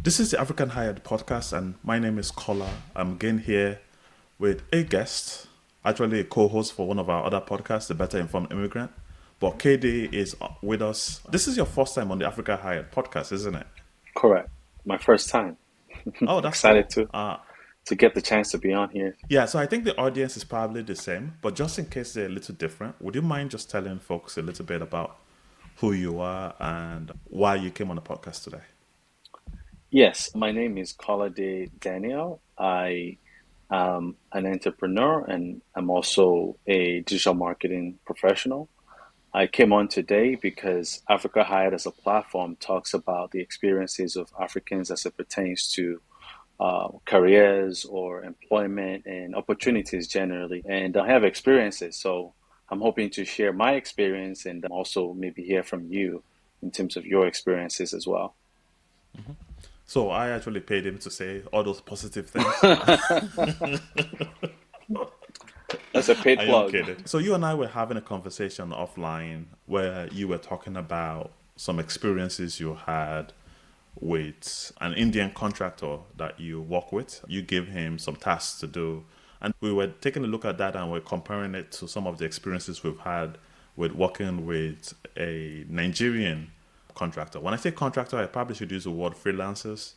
This is the AfricaHired podcast, and my name is Kola. I'm again here with a guest, actually a co-host for one of our other podcasts, The Better Informed Immigrant. But KD is with us. This is your first time on the AfricaHired podcast, isn't it? Correct. My first time. Oh, that's Excited cool. to get the chance to be on here. Yeah, so I think the audience is probably the same, but just in case they're a little different, would you mind just telling folks a little bit about who you are and why you came on the podcast today? Yes, my name is Kolade Daniel. I am an entrepreneur and I'm also a digital marketing professional. I came on today because Africa Hired as a platform talks about the experiences of Africans as it pertains to careers or employment and opportunities generally. And I have experiences, so I'm hoping to share my experience and also maybe hear from you in terms of your experiences as well. So I actually paid him to say all those positive things. That's a paid I am plug. kidding. So you and I were having a conversation offline where you were talking about some experiences you had with an Indian contractor that you work with. You give him some tasks to do. And we were taking a look at that and we're comparing it to some of the experiences we've had with working with a Nigerian contractor. When I say contractor, I probably should use the word freelancers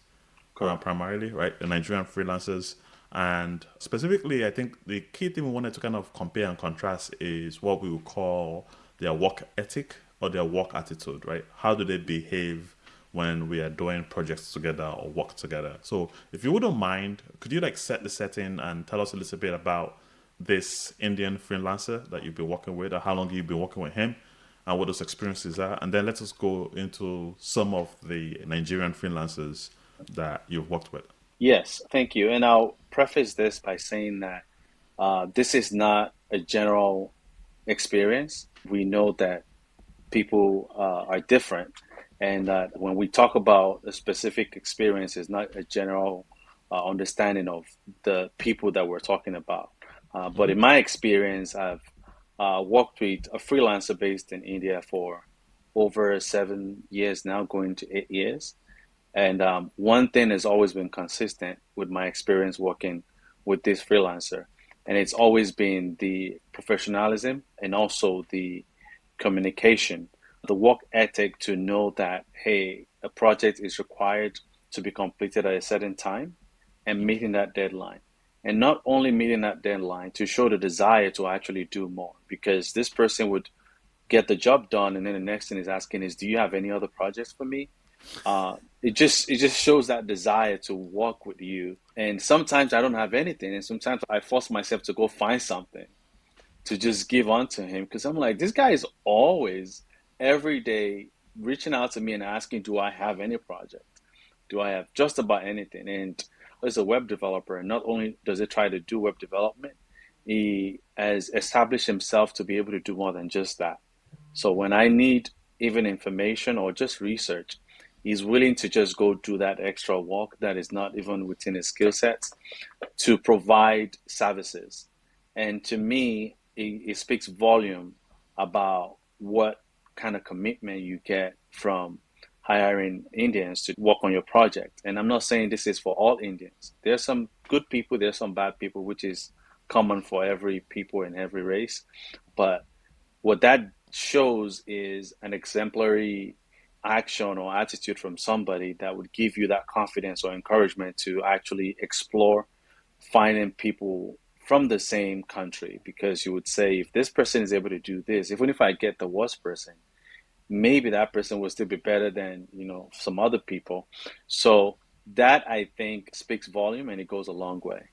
Correct. primarily, right? The Nigerian freelancers. And specifically, I think the key thing we wanted to kind of compare and contrast is what we would call their work ethic or their work attitude, right? How do they behave when we are doing projects together or work together? So, if you wouldn't mind, could you like set the setting and tell us a little bit about this Indian freelancer that you've been working with, or how long you've been working with him, and what those experiences are? And then let us go into some of the Nigerian freelancers that you've worked with. Yes, thank you. And I'll preface this by saying that this is not a general experience. We know that people are different, and that when we talk about a specific experience, it's not a general understanding of the people that we're talking about. But in my experience, I've worked with a freelancer based in India for over 7 years now, going to 8 years. And one thing has always been consistent with my experience working with this freelancer, and it's always been the professionalism and also the communication, the work ethic to know that, hey, a project is required to be completed at a certain time and meeting that deadline. And not only meeting that deadline, to show the desire to actually do more, because this person would get the job done and then the next thing is asking is, do you have any other projects for me? It just shows that desire to work with you. And sometimes I don't have anything, and sometimes I force myself to go find something to just give unto him because I'm like, this guy is always every day reaching out to me and asking, do I have any project? Do I have just about anything? And as a web developer, and not only does he try to do web development, he has established himself to be able to do more than just that. So when I need even information or just research, he's willing to just go do that extra work that is not even within his skill sets to provide services. And to me, it speaks volume about what kind of commitment you get from hiring Indians to work on your project. And I'm not saying this is for all Indians. There's some good people, there's some bad people, which is common for every people in every race. But what that shows is an exemplary action or attitude from somebody that would give you that confidence or encouragement to actually explore finding people from the same country, because you would say, if this person is able to do this, even if I get the worst person, maybe that person will still be better than some other people. So that, I think, speaks volume and it goes a long way.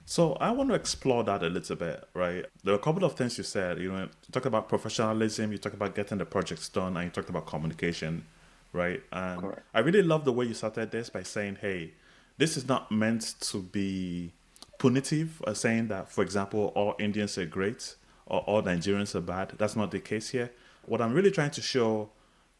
So I want to explore that a little bit, right? There are a couple of things you said. You talked about professionalism, you talked about getting the projects done, and you talked about communication, right? And Correct. I really love the way you started this by saying, "Hey, this is not meant to be punitive," or saying that, for example, all Indians are great or all Nigerians are bad. That's not the case here. What I'm really trying to show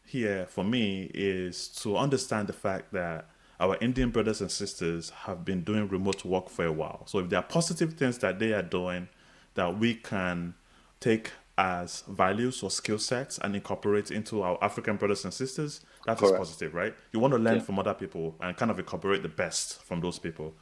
here for me is to understand the fact that our Indian brothers and sisters have been doing remote work for a while. So if there are positive things that they are doing that we can take as values or skill sets and incorporate into our African brothers and sisters, that is Correct. positive, right? You want to learn Yeah. from other people and kind of incorporate the best from those people.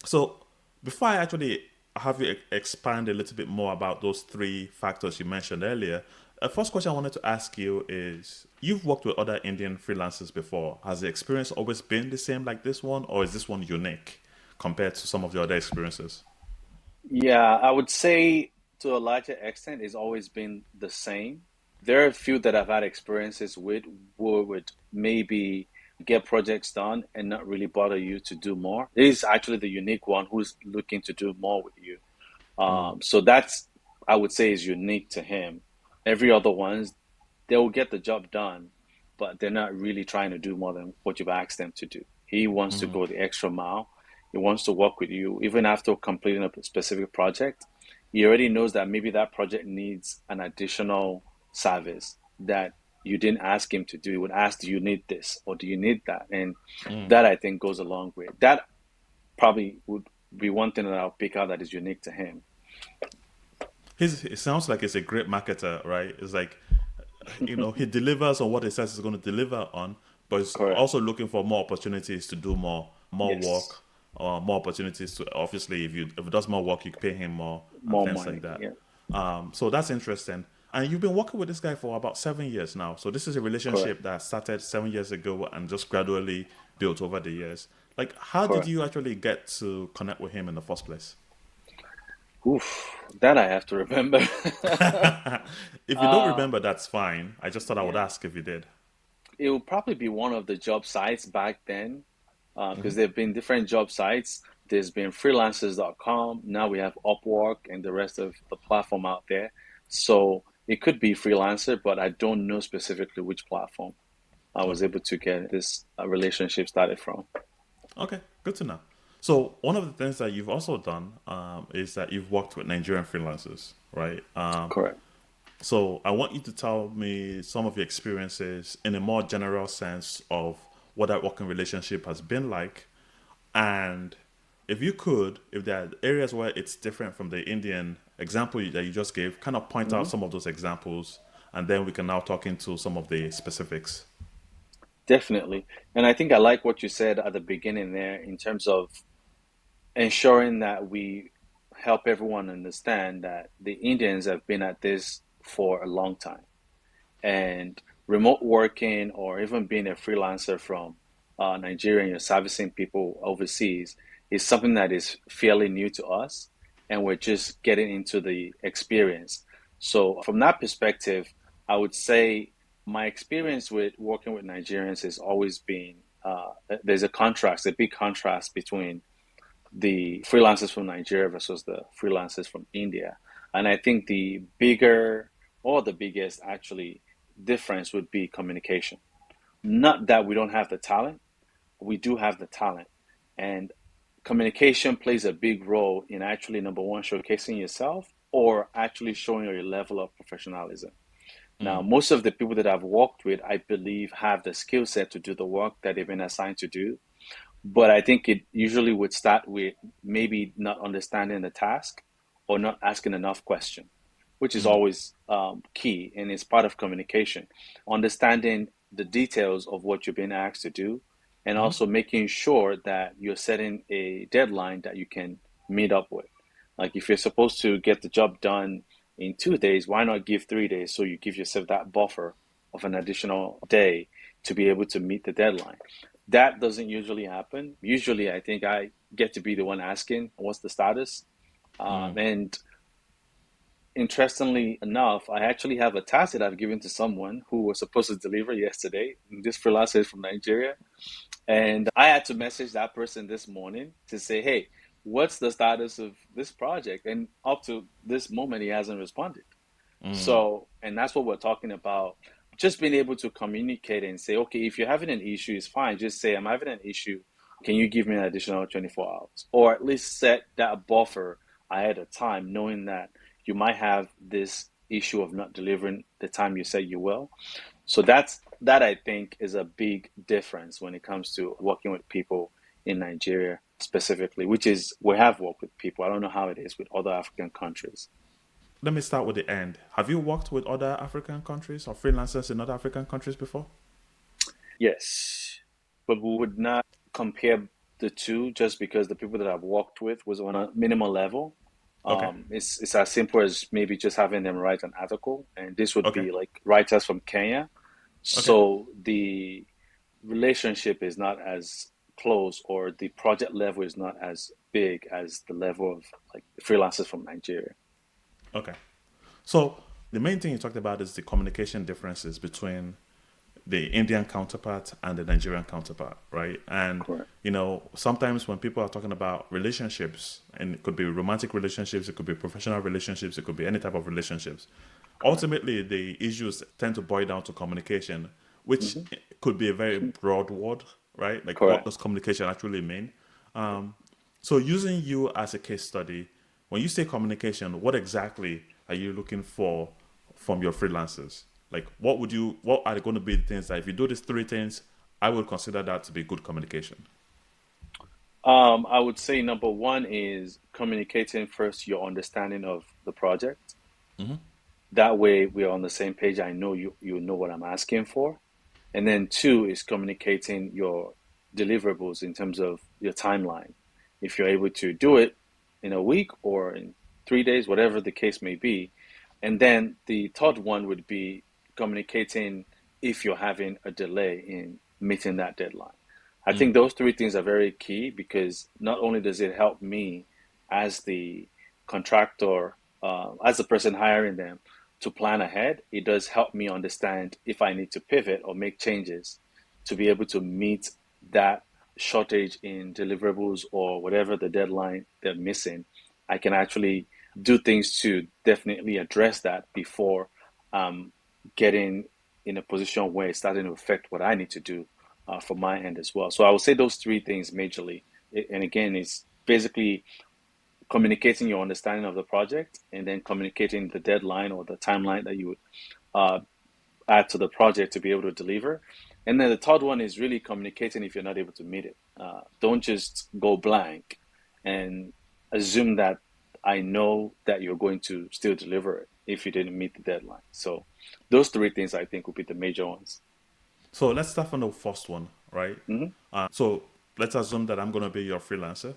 So, before I actually have you expand a little bit more about those three factors you mentioned earlier, the first question I wanted to ask you is you've worked with other Indian freelancers before. Has the experience always been the same like this one, or is this one unique compared to some of the other experiences? Yeah, I would say to a larger extent, it's always been the same. There are a few that I've had experiences with who would maybe get projects done and not really bother you to do more. This is actually the unique one who's looking to do more with you. So that's, I would say, is unique to him. Every other ones, they will get the job done, but they're not really trying to do more than what you've asked them to do. He wants to go the extra mile. He wants to work with you, even after completing a specific project. He already knows that maybe that project needs an additional service that you didn't ask him to do. He would ask, do you need this or do you need that? And that I think goes a long way. That probably would be one thing that I'll pick out that is unique to him. It sounds like he's a great marketer, right? It's like, he delivers on what he says he's going to deliver on, but he's Correct. also looking for more opportunities to do more Yes. work, more opportunities to, obviously, if he does more work, you pay him more and More things like money. that. Yeah. So that's interesting. And you've been working with this guy for about 7 years now. So this is a Correct. relationship that started 7 years ago and just gradually built over the years. Like, how did Correct. you actually get to connect with him in the first place? Oof, that I have to remember. If you don't uh, remember, that's fine. I just thought I would yeah, ask if you did. it will probably be one of the job sites back then, because there have been different job sites. There's been freelancers.com. Now we have Upwork and the rest of the platform out there. So it could be Freelancer, but I don't know specifically which platform I was Okay. able to get this relationship started from. Okay, good to know. So one of the things that you've also done is that you've worked with Nigerian freelancers, right? Correct. So I want you to tell me some of your experiences in a more general sense of what that working relationship has been like, and if you could, if there are areas where it's different from the Indian example that you just gave, kind of point out Hmm. some of those examples, and then we can now talk into some of the specifics. Definitely. And I think I like what you said at the beginning there in terms of ensuring that we help everyone understand that the Indians have been at this for a long time. And remote working or even being a freelancer from Nigeria and you're servicing people overseas is something that is fairly new to us. And we're just getting into the experience. So, from that perspective, I would say my experience with working with Nigerians has always been there's a contrast, a big contrast between the freelancers from Nigeria versus the freelancers from India. And I think the bigger or the biggest actually difference would be communication. Not that we don't have the talent, we do have the talent. And communication plays a big role in actually, number one, showcasing yourself or actually showing your level of professionalism. Now, most of the people that I've worked with, I believe, have the skill set to do the work that they've been assigned to do, but I think it usually would start with maybe not understanding the task or not asking enough questions, which is always key and it's part of communication. Understanding the details of what you're being asked to do and also making sure that you're setting a deadline that you can meet up with. Like if you're supposed to get the job done in 2 days, why not give 3 days so you give yourself that buffer of an additional day to be able to meet the deadline? That doesn't usually happen. Usually, I think I get to be the one asking, what's the status? And interestingly enough, I actually have a task that I've given to someone who was supposed to deliver yesterday. This freelancer is from Nigeria. And I had to message that person this morning to say, hey, what's the status of this project? And up to this moment, he hasn't responded. So, and that's what we're talking about. Just being able to communicate and say, okay, if you're having an issue, it's fine. Just say, I'm having an issue. Can you give me an additional 24 hours? Or at least set that buffer ahead of time, knowing that you might have this issue of not delivering the time you said you will. So that I think is a big difference when it comes to working with people in Nigeria specifically, which is we have worked with people. I don't know how it is with other African countries. let me start with the end. Have you worked with other African countries or freelancers in other African countries before? Yes, but we would not compare the two just because the people that I've worked with was on a minimal level. Okay. It's as simple as maybe just having them write an article, and this would Okay. be like writers from Kenya. Okay. So the relationship is not as close, or the project level is not as big as the level of like freelancers from Nigeria. Okay. So the main thing you talked about is the communication differences between the Indian counterpart and the Nigerian counterpart, right? And Correct. sometimes when people are talking about relationships, and it could be romantic relationships, it could be professional relationships, it could be any type of relationships. Correct. Ultimately, the issues tend to boil down to communication, which Hmm. could be a very broad word, right? Like, what Correct. does communication actually mean? So, using you as a case study, when you say communication, what exactly are you looking for from your freelancers? Like, what are going to be the things that if you do these three things, I would consider that to be good communication? I would say number one is communicating first your understanding of the project. That way we're on the same page. I know you know what I'm asking for. And then two is communicating your deliverables in terms of your timeline. If you're able to do it in a week or in 3 days, whatever the case may be. And then the third one would be communicating if you're having a delay in meeting that deadline. I think those three things are very key because not only does it help me as the contractor, as the person hiring them, to plan ahead, it does help me understand if I need to pivot or make changes to be able to meet that shortage in deliverables or whatever the deadline they're missing. I can actually do things to definitely address that before getting in a position where it's starting to affect what I need to do from my end as well. So I would say those three things majorly. And again, it's basically communicating your understanding of the project and then communicating the deadline or the timeline that you would uh, add to the project to be able to deliver. And then the third one is really communicating if you're not able to meet it. Don't just go blank and assume that I know that you're going to still deliver it if you didn't meet the deadline. So those three things I think would be the major ones. So let's start from the first one, right? Hmm. So let's assume that I'm going to be your freelancer,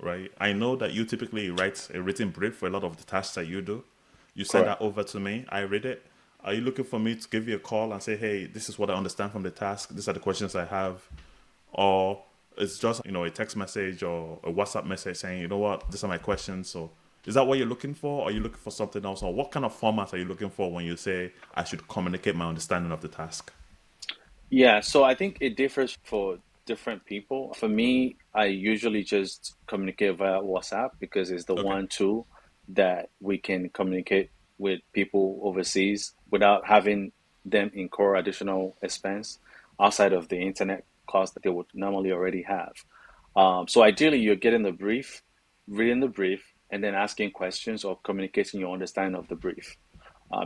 right? I know that you typically write a written brief for a lot of the tasks that you do. You send Correct. that over to me. I read it. Are you looking for me to give you a call and say, hey, this is what I understand from the task. These are the questions I have. Or it's just, a text message or a WhatsApp message saying, you know what, these are my questions. So is that what you're looking for? Or are you looking for something else? Or what kind of format are you looking for when you say I should communicate my understanding of the task? Yeah, so I think it differs for different people. For me, I usually just communicate via WhatsApp because it's the Okay. one tool that we can communicate with people overseas without having them incur additional expense outside of the internet cost that they would normally already have. So ideally, you're getting the brief, reading the brief, and then asking questions or communicating your understanding of the brief.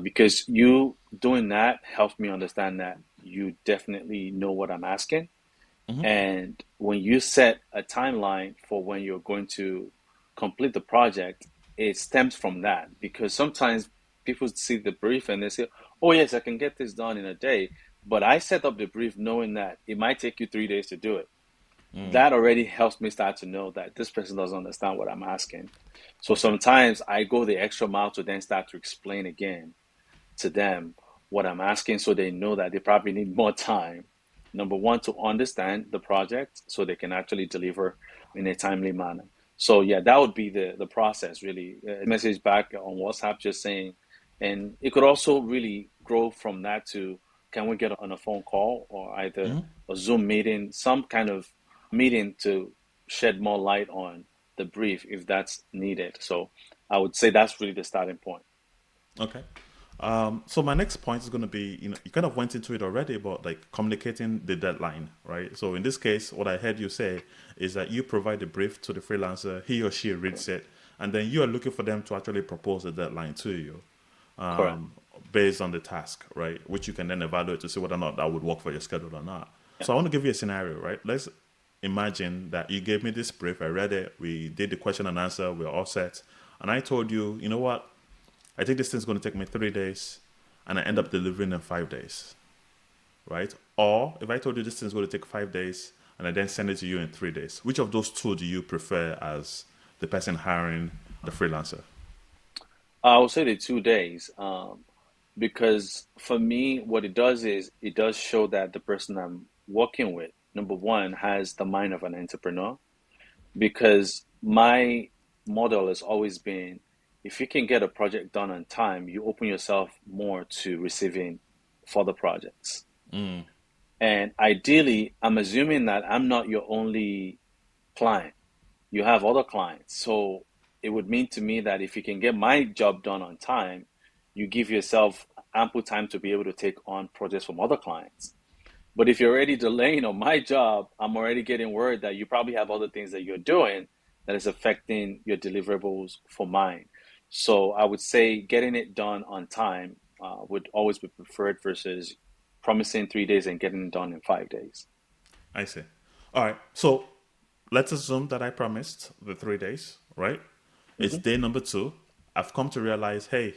Because you doing that helps me understand that you definitely know what I'm asking. And when you set a timeline for when you're going to complete the project, it stems from that. Because sometimes people see the brief and they say, oh, yes, I can get this done in a day. But I set up the brief knowing that it might take you 3 days to do it. That already helps me start to know that this person doesn't understand what I'm asking. So Okay. sometimes I go the extra mile to then start to explain again to them what I'm asking so they know that they probably need more time. Number one, to understand the project so they can actually deliver in a timely manner. So yeah, that would be the process really. A message back on WhatsApp just saying, and it could also really grow from that to can we get on a phone call or either a Zoom meeting, some kind of meeting to shed more light on the brief if that's needed. So I would say that's really the starting point. Okay. So my next point is going to be, you kind of went into it already about like communicating the deadline, right? So in this case, what I heard you say is that you provide the brief to the freelancer, he or she reads Correct. it, and then you are looking for them to actually propose a deadline to you Correct. based on the task, right? Which you can then evaluate to see whether or not that would work for your schedule or not. Yeah. So I want to give you a scenario, right? Let's imagine that you gave me this brief, I read it, we did the question and answer, we're all set, and I told you, you know what? I think this thing's going to take me 3 days, and I end up delivering in 5 days, right? Or if I told you this thing's going to take 5 days, and I then send it to you in 3 days, which of those two do you prefer as the person hiring the freelancer? I would say the 2 days, because for me, what it does is it does show that the person I'm working with, number one, has the mind of an entrepreneur. Because my model has always been, if you can get a project done on time, you open yourself more to receiving further projects. Mm, And ideally, I'm assuming that I'm not your only client. You have other clients. So it would mean to me that if you can get my job done on time, you give yourself ample time to be able to take on projects from other clients. But if you're already delaying on my job, I'm already getting word that you probably have other things that you're doing that is affecting your deliverables for mine. So I would say getting it done on time would always be preferred versus promising 3 days and getting it done in 5 days. I see. All right. So let's assume that I promised the 3 days, right? It's Hmm. day number two. I've come to realize, hey,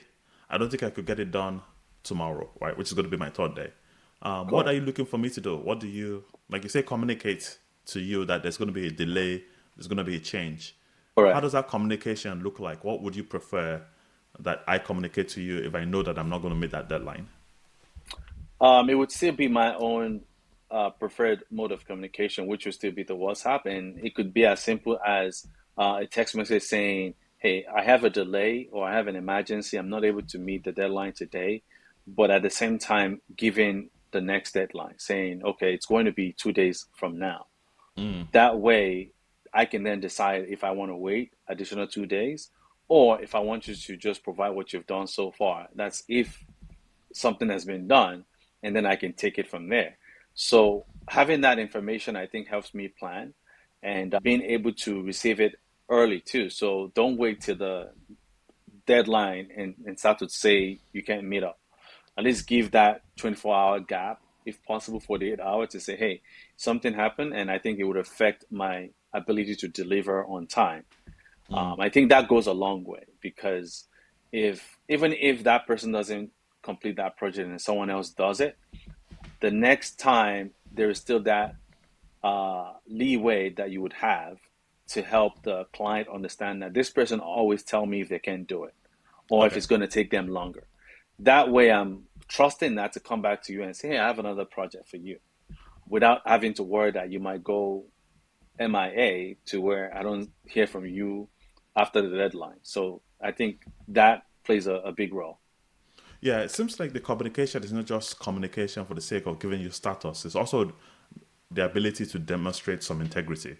I don't think I could get it done tomorrow, right? Which is going to be my third day. What are Correct. you looking for me to do? What do you, like you say, communicate to you that there's going to be a delay, there's going to be a change? How Correct. does that communication look like? What would you prefer that I communicate to you if I know that I'm not going to meet that deadline? It would still be my own preferred mode of communication, which would still be the WhatsApp, and it could be as simple as a text message saying, "Hey, I have a delay or I have an emergency. I'm not able to meet the deadline today," but at the same time, giving the next deadline, saying, "Okay, it's going to be 2 days from now." Mm, That way, I can then decide if I want to wait additional 2 days or if I want you to just provide what you've done so far. That's if something has been done, and then I can take it from there. So having that information, I think, helps me plan and being able to receive it early too. So don't wait till the deadline and start to say you can't meet up. At least give that 24-hour gap, if possible, 48 hours to say, hey, something happened, and I think it would affect my ability to deliver on time. mm. I think that goes a long way because if even if that person doesn't complete that project and someone else does it, the next time there is still that leeway that you would have to help the client understand that this person always tell me if they can do it or if Okay. it's going to take them longer. That way, I'm trusting that to come back to you and say, hey, I have another project for you without having to worry that you might go MIA to where I don't hear from you after the deadline. So I think that plays a big role. Yeah, it seems like the communication is not just communication for the sake of giving you status. It's also the ability to demonstrate some integrity,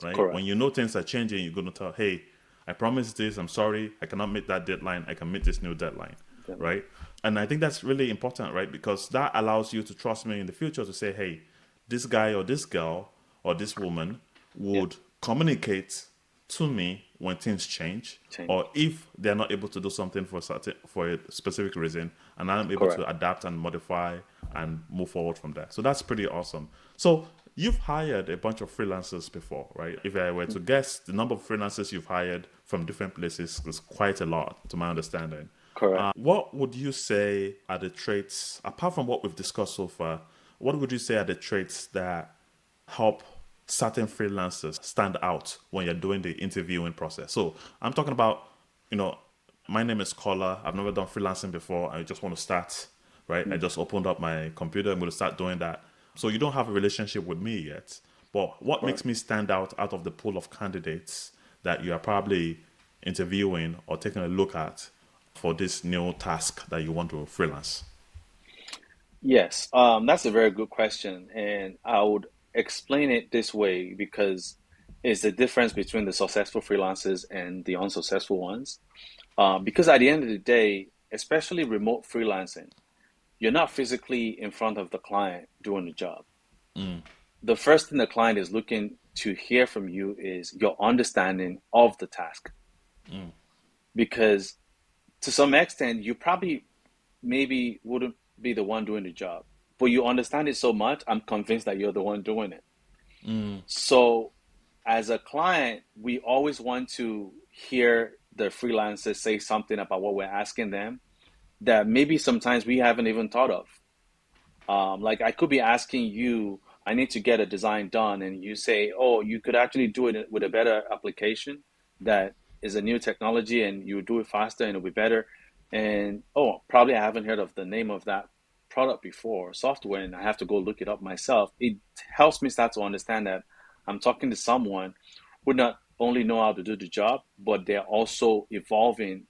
right? When Correct. you know things are changing, you're going to tell, hey, I promised this, I'm sorry, I cannot meet that deadline, I can meet this new deadline, Deadline. right? And I think that's really important, right? Because that allows you to trust me in the future to say, hey, this guy or this girl or this woman Yeah. would communicate to me when things change or Change. if they're not able to do something for a specific reason and I'm able Correct. to adapt and modify and move forward from there. So that's pretty awesome. So you've hired a bunch of freelancers before, right? If I were to guess, the number of freelancers you've hired from different places is quite a lot, to my understanding. Correct. What would you say are the traits, apart from what we've discussed so far, what would you say are the traits that help certain freelancers stand out when you're doing the interviewing process? So I'm talking about, you know, my name is Kola. I've never done freelancing before. I just want to start, right? I Mm. just opened up my computer. I'm going to start doing that. So you don't have a relationship with me yet. But what makes Correct. me stand out of the pool of candidates that you are probably interviewing or taking a look at for this new task that you want to freelance? Yes, that's a very good question, and I would explain it this way because it's the difference between the successful freelancers and the unsuccessful ones. Because at the end of the day, especially remote freelancing, you're not physically in front of the client doing the job. Mm, The first thing the client is looking to hear from you is your understanding of the task. mm, Because to some extent, you probably maybe wouldn't be the one doing the job, but you understand it so much, I'm convinced that you're the one doing it. mm, So, as a client, we always want to hear the freelancers say something about what we're asking them that maybe sometimes we haven't even thought of. Like I could be asking you, I need to get a design done, and you say, oh, you could actually do it with a better application that is a new technology, and you do it faster and it'll be better. And oh, probably I haven't heard of the name of that product before, software, and I have to go look it up myself. It helps me start to understand that I'm talking to someone who not only know how to do the job, but they're also evolving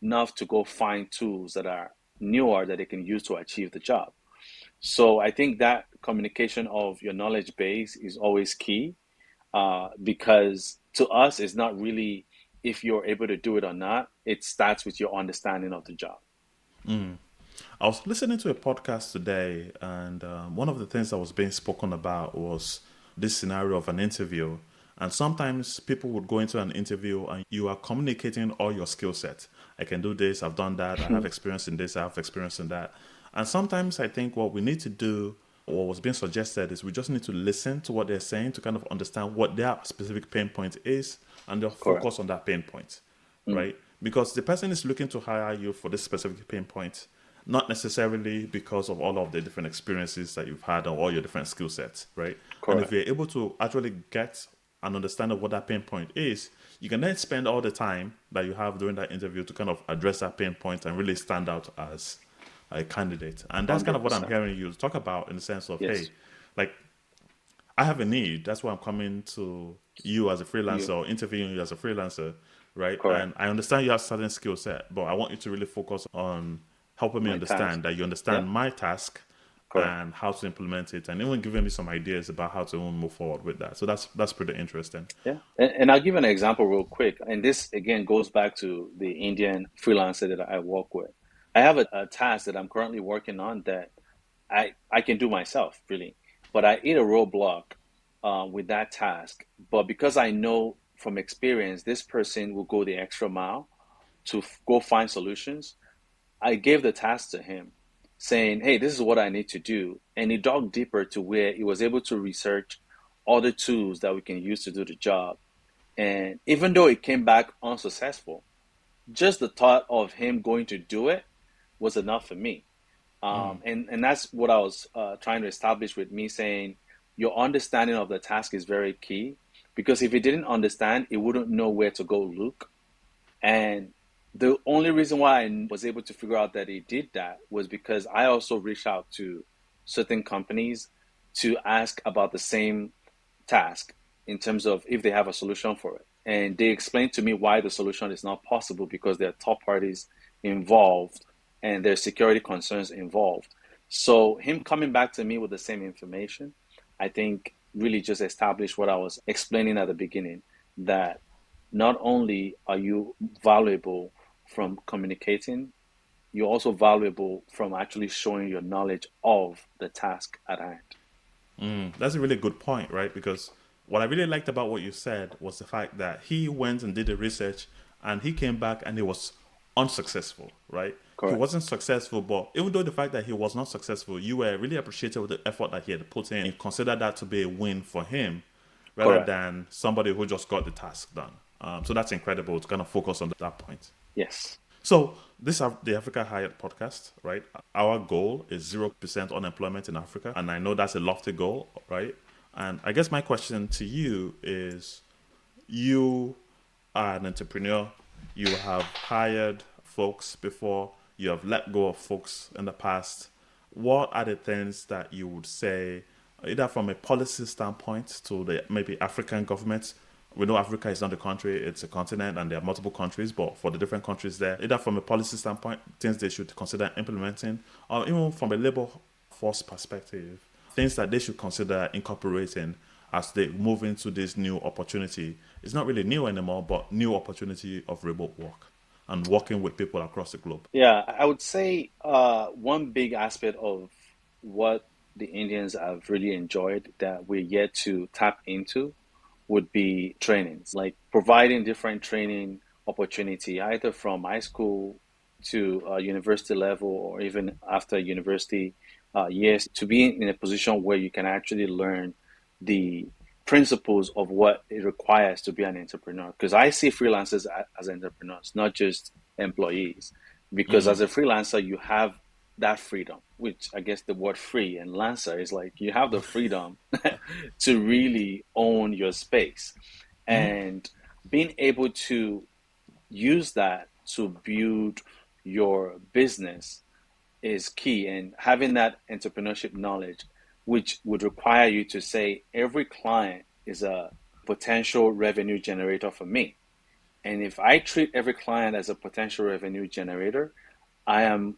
enough to go find tools that are newer that they can use to achieve the job. So I think that communication of your knowledge base is always key, because to us, it's not really if you're able to do it or not. It starts with your understanding of the job. I was listening to a podcast today, and one of the things that was being spoken about was this scenario of an interview. And sometimes people would go into an interview and you are communicating all your skill set. I can do this, I've done that, I have experience in this, I have experience in that. And sometimes I think what we need to do, or what's being suggested, is we just need to listen to what they're saying to kind of understand what their specific pain point is and they'll Correct. focus on that pain point, Mm, right? Because the person is looking to hire you for this specific pain point, not necessarily because of all of the different experiences that you've had or all your different skill sets, right? And if correct. you're able to actually get an understanding of what that pain point is, you can then spend all the time that you have during that interview to kind of address that pain point and really stand out as a candidate. And that's kind of what I'm 100%. hearing you talk about in the sense of, hey, Yes. like I have a need. That's why I'm coming to you as a freelancer You. or interviewing you as a freelancer, right? Correct. And I understand you have certain skill set, but I want you to really focus on helping me My task. understand that you Yeah. understand my task Correct. and how to implement it, and even giving me some ideas about how to move forward with that. So that's pretty interesting. Yeah. And I'll give an example real quick. And this again goes back to the Indian freelancer that I work with. I have a task that I'm currently working on that I can do myself, really. But I hit a roadblock with that task. But because I know from experience, this person will go the extra mile to go find solutions, I gave the task to him saying, hey, this is what I need to do. And he dug deeper to where he was able to research other tools that we can use to do the job. And even though it came back unsuccessful, just the thought of him going to do it was enough for me. And that's what I was trying to establish with me saying your understanding of the task is very key, because if he didn't understand, he wouldn't know where to go look. And the only reason why I was able to figure out that he did that was because I also reached out to certain companies to ask about the same task in terms of if they have a solution for it. And they explained to me why the solution is not possible, because there are top parties involved and there's security concerns involved. So him coming back to me with the same information, I think really just established what I was explaining at the beginning, that not only are you valuable from communicating, you're also valuable from actually showing your knowledge of the task at hand. That's a really good point, right? Because what I really liked about what you said was the fact that he went and did the research and he came back and he was unsuccessful, right? He Correct. wasn't successful, but even though the fact that he was not successful, you were really appreciative of the effort that he had put in. You consider that to be a win for him rather Correct. than somebody who just got the task done. So that's incredible to kind of focus on that point. Yes. So this is the Africa Hired podcast, right? Our goal is 0% unemployment in Africa, and I know that's a lofty goal, right? And I guess my question to you is: you are an entrepreneur, you have hired folks before, you have let go of folks in the past. What are the things that you would say, either from a policy standpoint to the maybe African governments? We know Africa is not a country, it's a continent, and there are multiple countries, but for the different countries there, either from a policy standpoint, things they should consider implementing, or even from a labor force perspective, things that they should consider incorporating as they move into this new opportunity. It's not really new anymore, but new opportunity of remote work and working with people across the globe. Yeah, I would say one big aspect of what the Indians have really enjoyed that we're yet to tap into would be trainings, like providing different training opportunity, either from high school to university level, or even after university years, to be in a position where you can actually learn the principles of what it requires to be an entrepreneur. Because I see freelancers as entrepreneurs, not just employees. Because Mm, as a freelancer, you have that freedom, which I guess the word free and lancer is like you have the freedom to really own your space and being able to use that to build your business is key. And having that entrepreneurship knowledge, which would require you to say every client is a potential revenue generator for me. And if I treat every client as a potential revenue generator, I am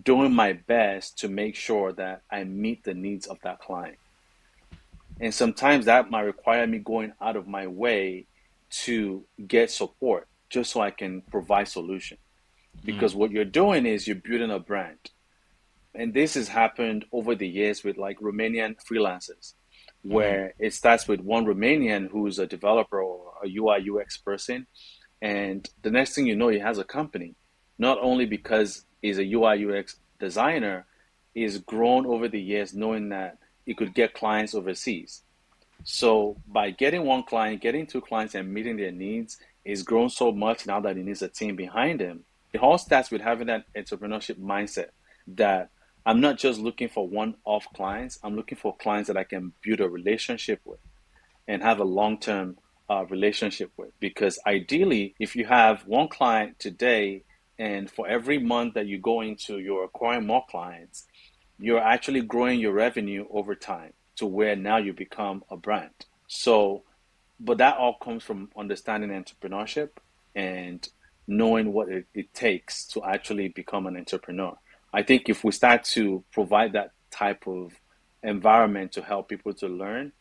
doing my best to make sure that I meet the needs of that client. And sometimes that might require me going out of my way to get support just so I can provide solution. Because what you're doing is you're building a brand. And this has happened over the years with like Romanian freelancers, where it starts with one Romanian who's a developer or a UI UX person, and the next thing you know, he has a company. Not only because he's a UI UX designer, he's grown over the years knowing that he could get clients overseas. So by getting one client, getting two clients, and meeting their needs, he's grown so much now that he needs a team behind him. It all starts with having that entrepreneurship mindset that I'm not just looking for one-off clients. I'm looking for clients that I can build a relationship with and have a long-term relationship with. Because ideally, if you have one client today, and for every month that you go into, you're acquiring more clients, you're actually growing your revenue over time to where now you become a brand. So, but that all comes from understanding entrepreneurship and knowing what it takes to actually become an entrepreneur. I think if we start to provide that type of environment to help people to learn,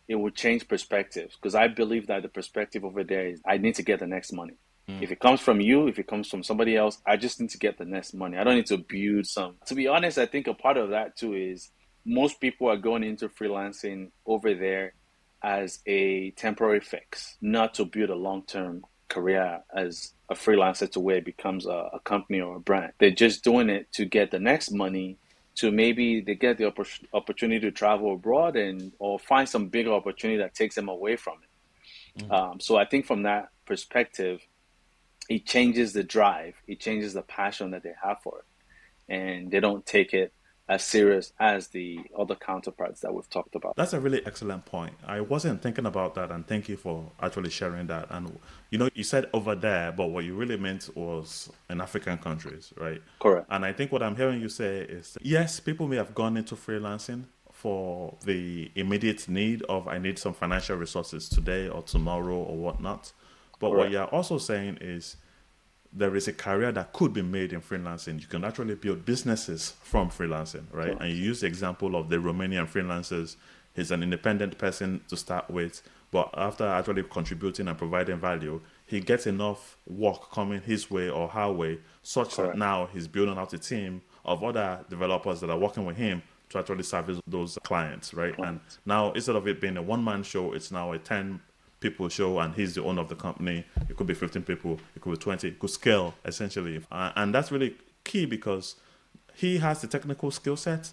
it will change perspectives. Because I believe that the perspective over there is I need to get the next money. If it comes from you, if it comes from somebody else, I just need to get the next money. I don't need to build some. To be honest, I think a part of that too is most people are going into freelancing over there as a temporary fix, not to build a long term career as a freelancer to where it becomes a company or a brand. They're just doing it to get the next money to maybe they get the opportunity to travel abroad and or find some bigger opportunity that takes them away from it. So I think from that perspective, it changes the drive, it changes the passion that they have for it, and they don't take it as serious as the other counterparts that we've talked about. That's a really excellent point. I wasn't thinking about that, and thank you for actually sharing that. And you said over there, but what you really meant was in African countries, right? Correct. And I think what I'm hearing you say is yes, people may have gone into freelancing for the immediate need of I need some financial resources today or tomorrow or whatnot. But what Correct. you're also saying is there is a career that could be made in freelancing. You can actually build businesses from freelancing, right? And you use the example of the Romanian freelancers. He's an independent person to start with, but after actually contributing and providing value, he gets enough work coming his way or her way, such that Correct. now he's building out a team of other developers that are working with him to actually service those clients, right? And Clients. now instead of it being a one-man show, it's now a 10 people show and he's the owner of the company. It could be 15 people, it could be 20, it could scale essentially. And that's really key because he has the technical skill set,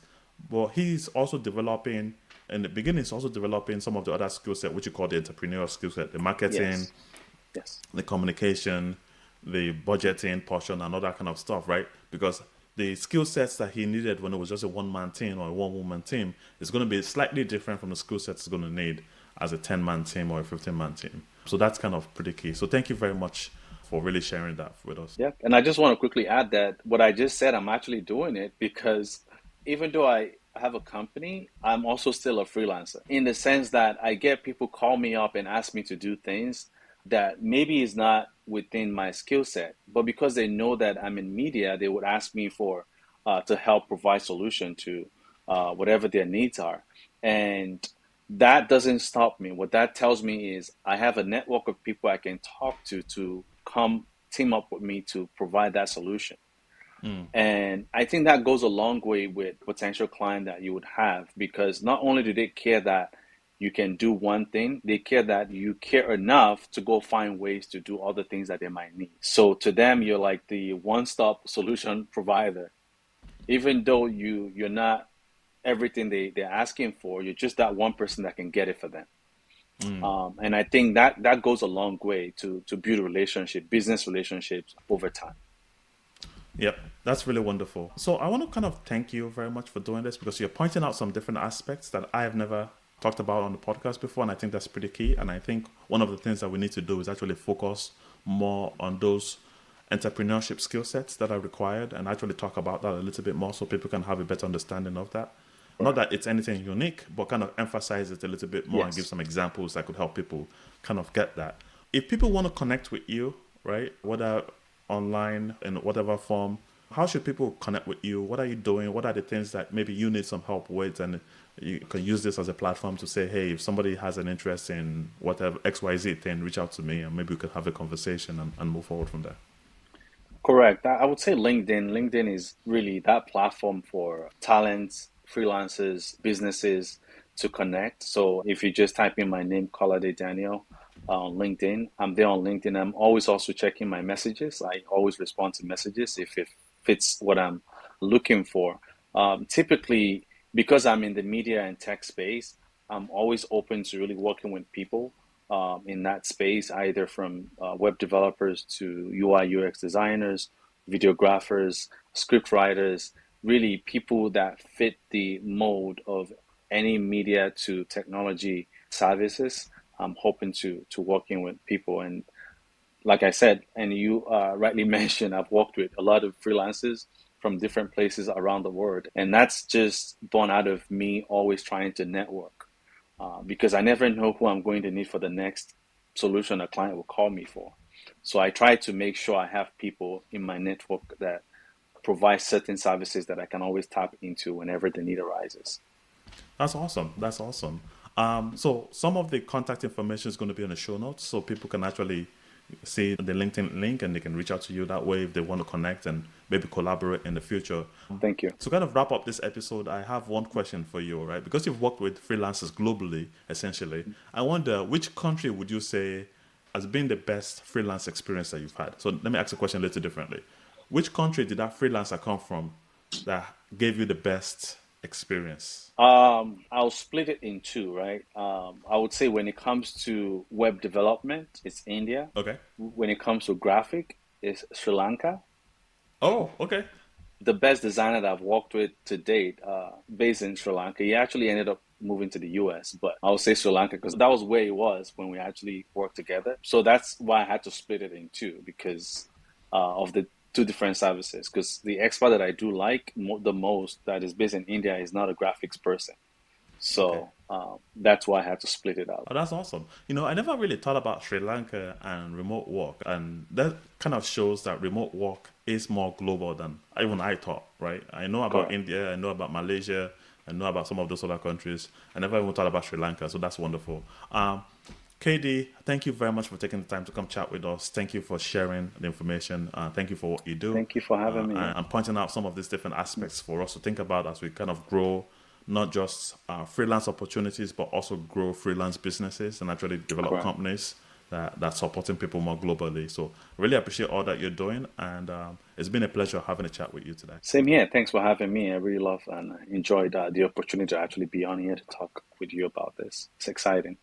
but he's also developing, in the beginning, he's also developing some of the other skill set, which you call the entrepreneurial skill set, the marketing, Yes. Yes. the communication, the budgeting portion, and all that kind of stuff, right? Because the skill sets that he needed when it was just a one man team or a one woman team is going to be slightly different from the skill sets he's going to need as a 10-man team or a 15-man team. So that's kind of pretty key. So thank you very much for really sharing that with us. Yep. And I just want to quickly add that what I just said, I'm actually doing it because even though I have a company, I'm also still a freelancer in the sense that I get people call me up and ask me to do things that maybe is not within my skill set, but because they know that I'm in media, they would ask me for to help provide solution to whatever their needs are. And that doesn't stop me. What that tells me is I have a network of people I can talk to come team up with me to provide that solution. And I think that goes a long way with potential client that you would have because not only do they care that you can do one thing, they care that you care enough to go find ways to do other things that they might need. So to them, you're like the one-stop solution provider. Even though you're not everything they're asking for, you're just that one person that can get it for them. And I think that goes a long way to build business relationships over time. Yep, that's really wonderful. So I want to kind of thank you very much for doing this because you're pointing out some different aspects that I have never talked about on the podcast before, and I think that's pretty key. And I think one of the things that we need to do is actually focus more on those entrepreneurship skill sets that are required and actually talk about that a little bit more so people can have a better understanding of that. Not that it's anything unique, but kind of emphasize it a little bit more and give Yes. some examples that could help people kind of get that. If people want to connect with you, right, whether online in whatever form, how should people connect with you? What are you doing? What are the things that maybe you need some help with? And you can use this as a platform to say, hey, if somebody has an interest in whatever XYZ thing, reach out to me and maybe we could have a conversation and move forward from there. Correct. I would say LinkedIn. LinkedIn is really that platform for talents, freelancers, businesses to connect. So if you just type in my name, Kolade Daniel, on LinkedIn, I'm there on LinkedIn. I'm always also checking my messages. I always respond to messages if it fits what I'm looking for. Typically, because I'm in the media and tech space, I'm always open to really working with people in that space, either from web developers to UI UX designers, videographers, script writers, really people that fit the mold of any media to technology services. I'm hoping to working with people, and like I said, and you rightly mentioned, I've worked with a lot of freelancers from different places around the world, and that's just born out of me always trying to network because I never know who I'm going to need for the next solution a client will call me for. So I try to make sure I have people in my network that provide certain services that I can always tap into whenever the need arises. That's awesome. That's awesome. So some of the contact information is going to be on the show notes, so people can actually see the LinkedIn link and they can reach out to you that way if they want to connect and maybe collaborate in the future. Thank you. To kind of wrap up this episode, I have one question for you, right? Because you've worked with freelancers globally, essentially. I wonder which country would you say has been the best freelance experience that you've had? So let me ask the question a little differently. Which country did that freelancer come from that gave you the best experience? I'll split it in two, right? I would say when it comes to web development, it's India. Okay. When it comes to graphic, it's Sri Lanka. Oh, okay. The best designer that I've worked with to date, based in Sri Lanka, he actually ended up moving to the US, but I would say Sri Lanka because that was where he was when we actually worked together. So that's why I had to split it in two because of the two different services. Because the expert that I do like the most that is based in India is not a graphics person. Okay. So that's why I had to split it out. Oh, that's awesome. I never really thought about Sri Lanka and remote work, and that kind of shows that remote work is more global than even I thought, right? I know about Correct. India, I know about Malaysia, I know about some of those other countries. I never even thought about Sri Lanka, so that's wonderful. KD, thank you very much for taking the time to come chat with us. Thank you for sharing the information. Thank you for what you do Thank you for having me. and pointing out some of these different aspects for us to think about as we kind of grow not just freelance opportunities, but also grow freelance businesses and actually develop Correct. companies that supporting people more globally. So really appreciate all that you're doing, and it's been a pleasure having a chat with you today. Same here. Thanks for having me. I really love and enjoyed the opportunity to actually be on here to talk with you about this. It's exciting.